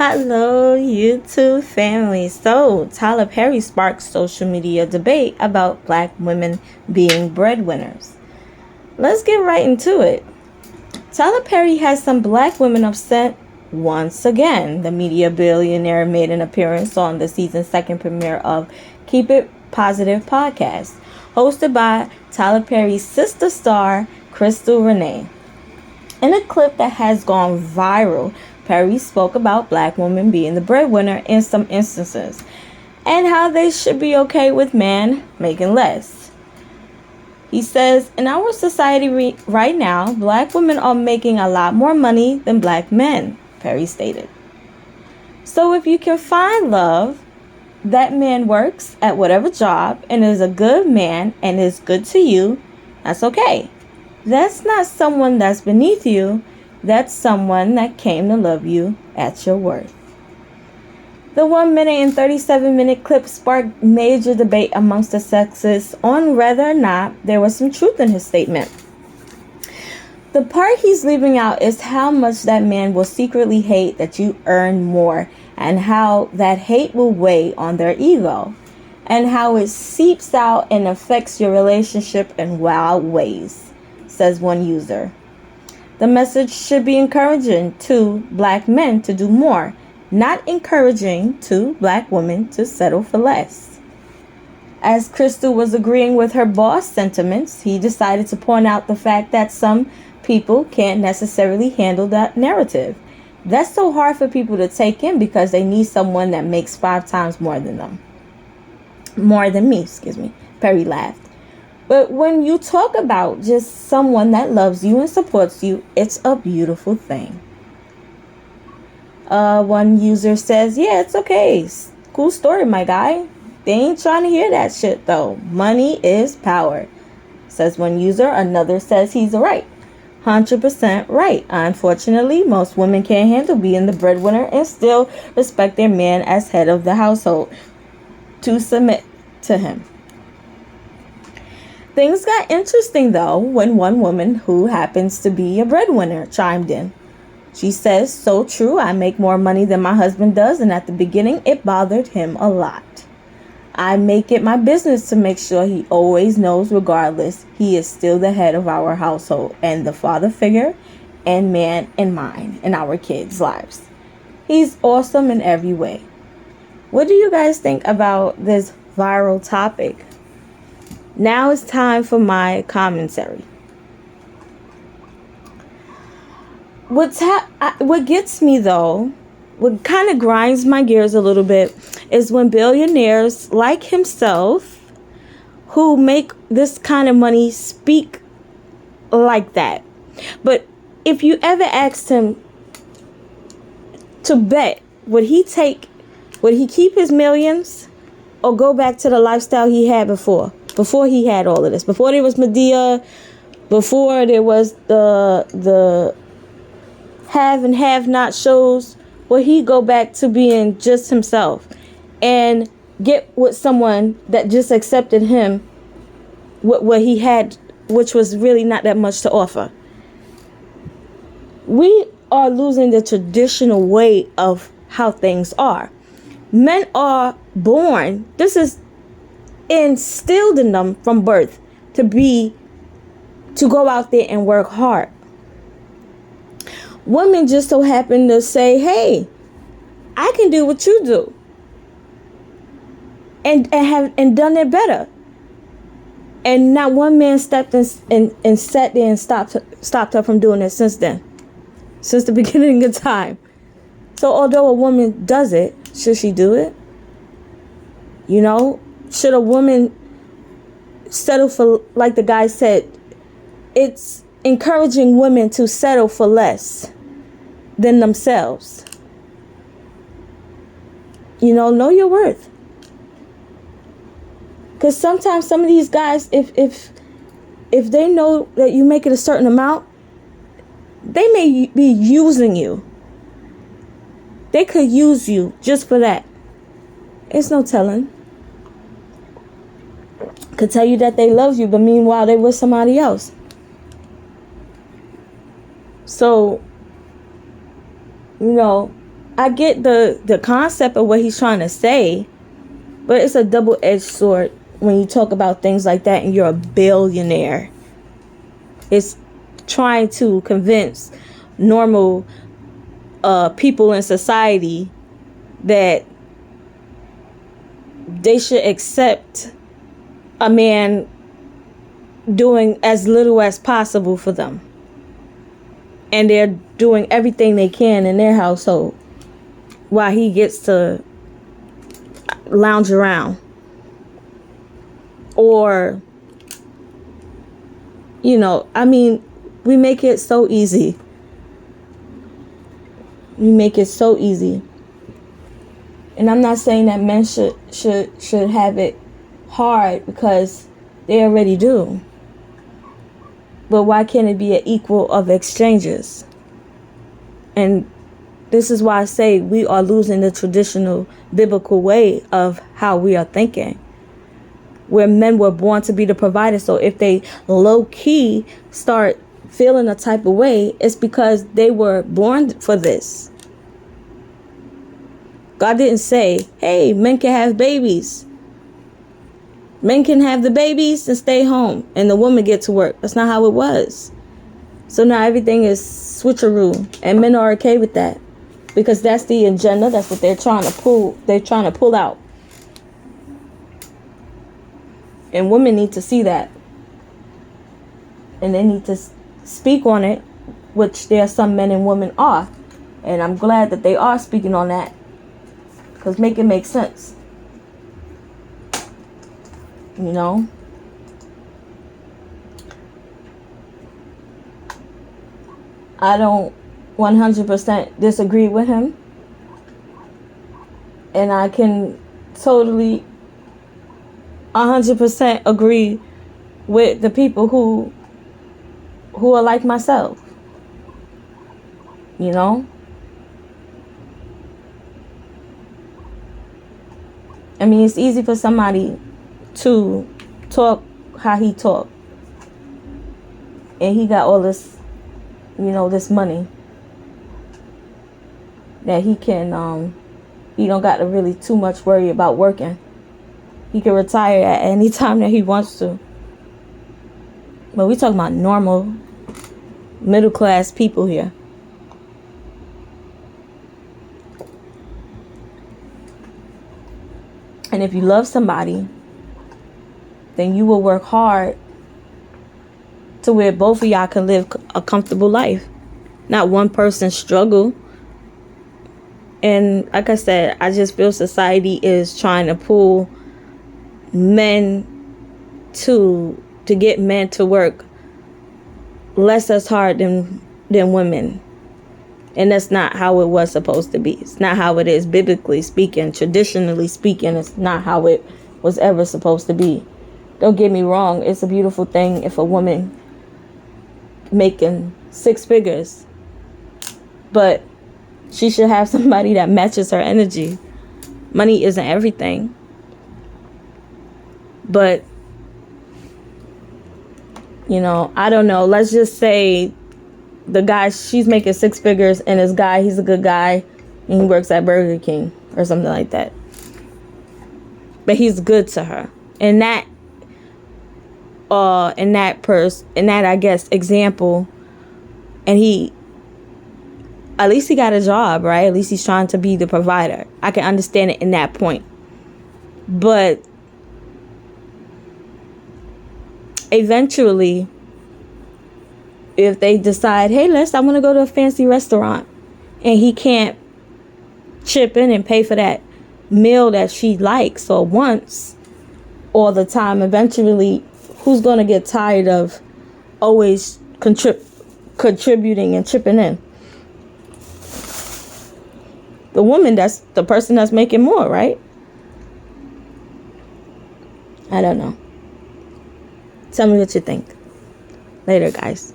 Hello, YouTube family. So, Tyler Perry sparks social media debate about black women being breadwinners. Let's get right into it. Tyler Perry has some black women upset once again. The media billionaire made an appearance on the season's second premiere of Keep It Positive podcast, hosted by Tyler Perry's sister star, Crystal Renee. In a clip that has gone viral, Perry spoke about black women being the breadwinner in some instances and how they should be okay with men making less. He says, in our society right now, black women are making a lot more money than black men, Perry stated. So if you can find love, that man works at whatever job and is a good man and is good to you, that's okay. That's not someone that's beneath you. That's someone that came to love you at your worth. The 1 minute and 37-minute clip sparked major debate amongst the sexes on whether or not there was some truth in his statement. The part he's leaving out is how much that man will secretly hate that you earn more, and how that hate will weigh on their ego, and how it seeps out and affects your relationship in wild ways, says one user. The message should be encouraging to black men to do more, not encouraging to black women to settle for less. As Crystal was agreeing with her boss sentiments, he decided to point out the fact that some people can't necessarily handle that narrative. That's so hard for people to take in because they need someone that makes 5 times more than me, Perry laughed. But when you talk about just someone that loves you and supports you, it's a beautiful thing. One user says, yeah, it's okay. Cool story, my guy. They ain't trying to hear that shit, though. Money is power, says one user. Another says he's right. 100% right. Unfortunately, most women can't handle being the breadwinner and still respect their man as head of the household to submit to him. Things got interesting, though, when one woman who happens to be a breadwinner chimed in. She says, so true, I make more money than my husband does, and at the beginning, it bothered him a lot. I make it my business to make sure he always knows, regardless, he is still the head of our household and the father figure and man in mine and our kids' lives. He's awesome in every way. What do you guys think about this viral topic? Now it's time for my commentary. What gets me, though, what kind of grinds my gears a little bit, is when billionaires like himself who make this kind of money speak like that. But if you ever asked him to bet, would he keep his millions or go back to the lifestyle he had before he had all of this, before there was Medea, before there was the have and have not shows? Will he go back to being just himself and get with someone that just accepted him, what he had, which was really not that much to offer? We are losing the traditional way of how things are. Men are born, this is instilled in them from birth, to go out there and work hard. Women just so happen to say, hey, I can do what you do, and done it better. And not one man stepped in and sat there and stopped her from doing it since then, since the beginning of time. So although a woman does it, should she do it? You know, should a woman settle for, like the guy said, it's encouraging women to settle for less than themselves. You know your worth. Because sometimes some of these guys, if they know that you make it a certain amount, they may be using you. They could use you just for that. It's no telling. Could tell you that they love you, but meanwhile they with somebody else. So, you know, I get the concept of what he's trying to say, but it's a double-edged sword when you talk about things like that and you're a billionaire. It's trying to convince normal people in society that they should accept a man doing as little as possible for them. And they're doing everything they can in their household while he gets to lounge around. Or, you know, I mean, we make it so easy. We make it so easy. And I'm not saying that men should have it hard, because they already do. But why can't it be an equal of exchanges? And this is why I say we are losing the traditional biblical way of how we are thinking, where men were born to be the provider. So if they low key start feeling a type of way, it's because they were born for this. God didn't say, hey, men can have babies. Men can have the babies and stay home, and the woman get to work. That's not how it was. So now everything is switcheroo, and men are okay with that, because that's the agenda. That's what they're trying to pull. They're trying to pull out. And women need to see that, and they need to speak on it, which there are some men and women are. And I'm glad that they are speaking on that, because make it make sense. You know? I don't 100% disagree with him. And I can totally 100% agree with the people who are like myself. You know? I mean, it's easy for somebody to talk how he talk, and he got all this, you know, this money that he can he don't got to really too much worry about working. He can retire at any time that he wants to. But we talking about normal middle class people here. And if you love somebody, then you will work hard to where both of y'all can live a comfortable life. Not one person struggle. And like I said, I just feel society is trying to pull men to get men to work less as hard than women. And that's not how it was supposed to be. It's not how it is biblically speaking, traditionally speaking. It's not how it was ever supposed to be. Don't get me wrong. It's a beautiful thing if a woman making 6 figures. But she should have somebody that matches her energy. Money isn't everything. But, you know, I don't know. Let's just say the guy, she's making 6 figures, and this guy, he's a good guy, and he works at Burger King or something like that. But he's good to her. And that I guess example, and he, at least he got a job, right? At least he's trying to be the provider. I can understand it in that point. But eventually, if they decide, hey, I want to go to a fancy restaurant, and he can't chip in and pay for that meal that she likes or wants all the time, eventually, who's going to get tired of always contributing and chipping in? The woman, that's the person that's making more, right? I don't know. Tell me what you think. Later, guys.